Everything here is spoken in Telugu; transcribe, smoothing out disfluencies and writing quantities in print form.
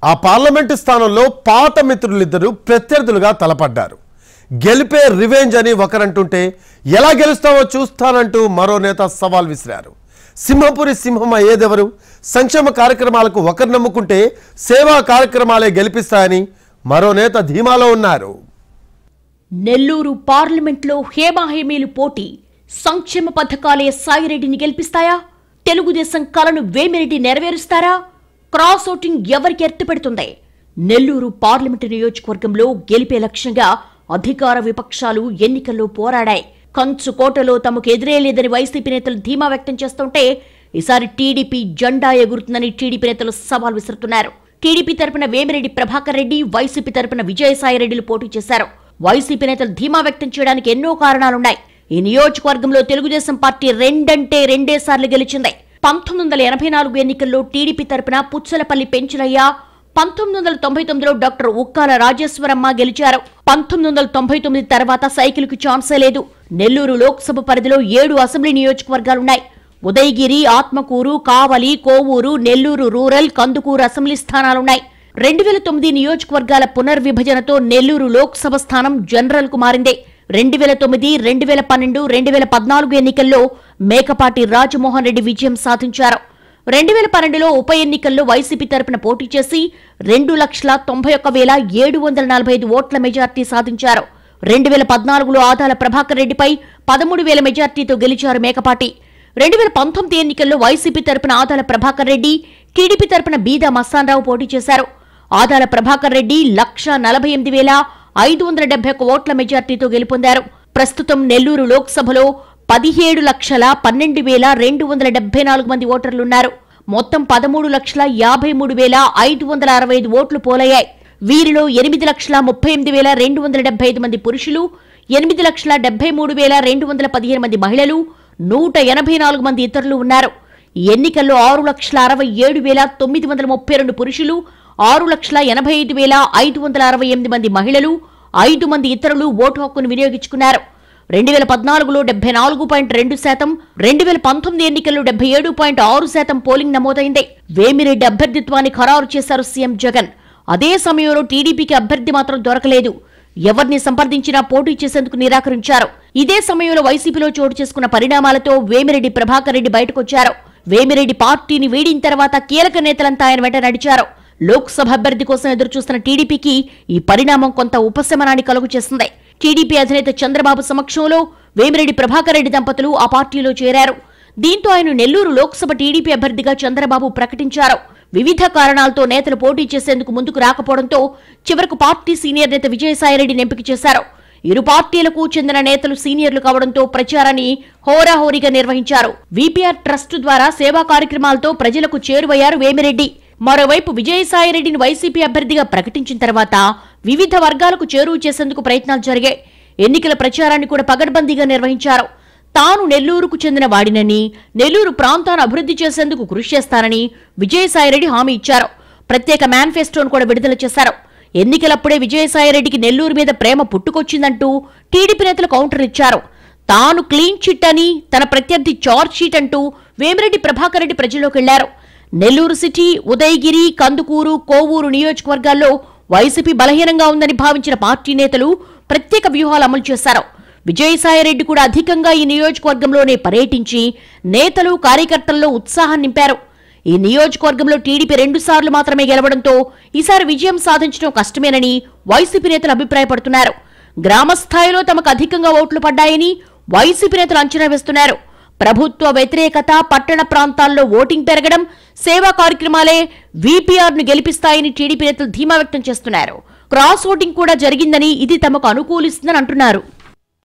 ఆ పార్లమెంటు స్థానంలో పాత మిత్రులిద్దరూ ప్రత్యర్థులుగా తలపడ్డారు. గెలిపే రివెంజ్ అని ఒకరంటుంటే ఎలా గెలుస్తావో చూస్తానంటూ మరో నేత సవాల్ విసిరారు. సింహపురి సింహం అయ్యేదెవరు? సంక్షేమ కార్యక్రమాలకు ఒకరు నమ్ముకుంటే సేవా కార్యక్రమాలే గెలిపిస్తాయని మరో నేత ధీమాలో ఉన్నారు. నెల్లూరు పార్లమెంట్లో హేమాహేమీలు పోటీ. సంక్షేమ పథకాలే సాయిరెడ్డిని గెలిపిస్తాయా? తెలుగుదేశం కలను వేమిరెడ్డి నెరవేరుస్తారా? క్రాస్ ఓటింగ్ ఎవరికి ఎత్తుపెడుతుంది? నెల్లూరు పార్లమెంటు నియోజకవర్గంలో గెలిపే లక్ష్యంగా అధికార విపక్షాలు ఎన్నికల్లో పోరాడాయి. కంచుకోటలో తమకు ఎదురేలేదని వైసీపీ నేతలు ధీమా వ్యక్తం చేస్తుంటే ఈసారి టీడీపీ జెండా ఎగురుతుందని టీడీపీ నేతలు సవాల్ విసురుతున్నారు. టీడీపీ తరపున వేమిరెడ్డి ప్రభాకర్ రెడ్డి, వైసీపీ తరపున విజయసాయిరెడ్డిలు పోటీ చేశారు. వైసీపీ నేతలు ధీమా వ్యక్తం చేయడానికి ఎన్నో కారణాలున్నాయి. ఈ నియోజకవర్గంలో తెలుగుదేశం పార్టీ రెండేసార్లు గెలిచింది. 1984 ఎన్నికల్లో టీడీపీ తరపున పుచ్చలపల్లి పెంచులయ్య, 1999లో డాక్టర్ ఉక్కాల రాజేశ్వరమ్మ గెలిచారు. 1999 తర్వాత సైకిల్కు ఛాన్సే లేదు. నెల్లూరు లోక్సభ పరిధిలో 7 అసెంబ్లీ నియోజకవర్గాలున్నాయి. ఉదయగిరి, ఆత్మకూరు, కావలి, కోవూరు, నెల్లూరు రూరల్, కందుకూరు అసెంబ్లీ స్థానాలున్నాయి. 2009 నియోజకవర్గాల పునర్విభజనతో నెల్లూరు లోక్సభ స్థానం జనరల్ కు మారింది. 2009, 2012, 2014 ఎన్నికల్లో మేకపాటి రాజమోహన్ రెడ్డి విజయం సాధించారు. 2012లో ఉప ఎన్నికల్లో వైసీపీ తరపున పోటీ చేసి 2,91,745 ఓట్ల మెజార్టీ సాధించారు. 2014లో ఆదాల ప్రభాకర్ రెడ్డిపై 13,000 మెజార్టీతో గెలిచారు మేకపాటి. 2019 ఎన్నికల్లో వైసీపీ తరపున ఆదాల ప్రభాకర్ రెడ్డి, టీడీపీ తరపున బీదా మస్తాన్రావు పోటీ చేశారు. ఆదాల ప్రభాకర్ రెడ్డి 1,48,571 ఓట్ల మెజార్టీతో గెలుపొందారు. ప్రస్తుతం నెల్లూరు లోక్సభలో 17,12,274 మంది ఓటర్లున్నారు. మొత్తం 13,53,565 ఓట్లు పోలయ్యాయి. వీరిలో 8,38,275 మంది పురుషులు, 8,73,215 మంది మహిళలు, 184 మంది ఇతరులు ఉన్నారు. ఈ ఎన్నికల్లో 6,67,932 పురుషులు, 6,85,568 మంది మహిళలు, 5 మంది ఇతరులు ఓటు హక్కును వినియోగించుకున్నారు. 2014లో 74.2%, 2019 ఎన్నికల్లో 77.6% పోలింగ్ నమోదైంది. వేమిరెడ్డి అభ్యర్థిత్వాన్ని ఖరారు చేశారు సీఎం జగన్. అదే సమయంలో టీడీపీకి అభ్యర్థి మాత్రం దొరకలేదు. ఎవరిని సంప్రదించినా పోటీ చేసేందుకు నిరాకరించారు. ఇదే సమయంలో వైసీపీలో చోటు చేసుకున్న పరిణామాలతో వేమిరెడ్డి ప్రభాకర్ రెడ్డి బయటకొచ్చారు. వేమిరెడ్డి పార్టీని వీడిన తర్వాత కీలక నేతలంతా ఆయన వెంట నడిచారు. లోక్సభ అభ్యర్థి కోసం ఎదురుచూస్తున్న టీడీపీకి ఈ పరిణామం కొంత ఉపశమనాన్ని కలుగు చేసింది. టీడీపీ అధినేత చంద్రబాబు సమక్షంలో వేమిరెడ్డి ప్రభాకర్ రెడ్డి దంపతులు ఆ పార్టీలో చేరారు. దీంతో ఆయన నెల్లూరు లోక్సభ టీడీపీ అభ్యర్థిగా చంద్రబాబు ప్రకటించారు. వివిధ కారణాలతో నేతలు పోటీ చేసేందుకు ముందుకు రాకపోవడంతో చివరకు పార్టీ సీనియర్ నేత విజయసాయిరెడ్డిని ఎంపిక చేశారు. ఇరు పార్టీలకు చెందిన నేతలు సీనియర్లు కావడంతో ప్రచారాన్ని హోరాహోరీగా నిర్వహించారు. వీపీఆర్ ట్రస్ట్ ద్వారా సేవా కార్యక్రమాలతో ప్రజలకు చేరువయ్యారు వేమిరెడ్డి. మరోవైపు విజయసాయిరెడ్డిని వైసీపీ అభ్యర్థిగా ప్రకటించిన తర్వాత వివిధ వర్గాలకు చేరువ చేసేందుకు ప్రయత్నాలు జరిగాయి. ఎన్నికల ప్రచారాన్ని కూడా పగడ్బందీగా నిర్వహించారు. తాను నెల్లూరుకు చెందిన వాడినని, నెల్లూరు ప్రాంతాన్ని అభివృద్ధి చేసేందుకు కృషి చేస్తానని విజయసాయిరెడ్డి హామీ ఇచ్చారు. ప్రత్యేక మేనిఫెస్టోను కూడా విడుదల చేశారు. ఎన్నికలప్పుడే విజయసాయిరెడ్డికి నెల్లూరు మీద ప్రేమ పుట్టుకొచ్చిందంటూ టీడీపీ నేతలు కౌంటర్ ఇచ్చారు. తాను క్లీన్ చిట్ అని, తన ప్రత్యర్థి చార్జ్ షీట్ అంటూ వేమిరెడ్డి ప్రభాకర్ రెడ్డి ప్రజల్లోకి వెళ్లారు. నెల్లూరు సిటీ, ఉదయగిరి, కందుకూరు, కోవూరు నియోజకవర్గాల్లో వైసీపీ బలహీనంగా ఉందని భావించిన పార్టీ నేతలు ప్రత్యేక వ్యూహాలు అమలు చేశారు. విజయసాయిరెడ్డి కూడా అధికంగా ఈ నియోజకవర్గంలోనే పర్యటించి నేతలు, కార్యకర్తల్లో ఉత్సాహం నింపారు. ఈ నియోజకవర్గంలో టీడీపీ 2 సార్లు మాత్రమే గెలవడంతో ఈసారి విజయం సాధించడం కష్టమేనని వైసీపీ నేతలు అభిప్రాయపడుతున్నారు. గ్రామస్థాయిలో తమకు అధికంగా ఓట్లు పడ్డాయని వైసీపీ నేతలు అంచనా వేస్తున్నారు. ప్రభుత్వ వ్యతిరేకత, పట్టణ ప్రాంతాల్లో ఓటింగ్ పెరగడం, సేవా కార్యక్రమాలే వీపీఆర్ను గెలిపిస్తాయని టీడీపీ నేతలు ధీమా వ్యక్తం చేస్తున్నారు. క్రాస్ ఓటింగ్ కూడా జరిగిందని, ఇది తమకు అనుకూలిస్తుందని అంటున్నారు.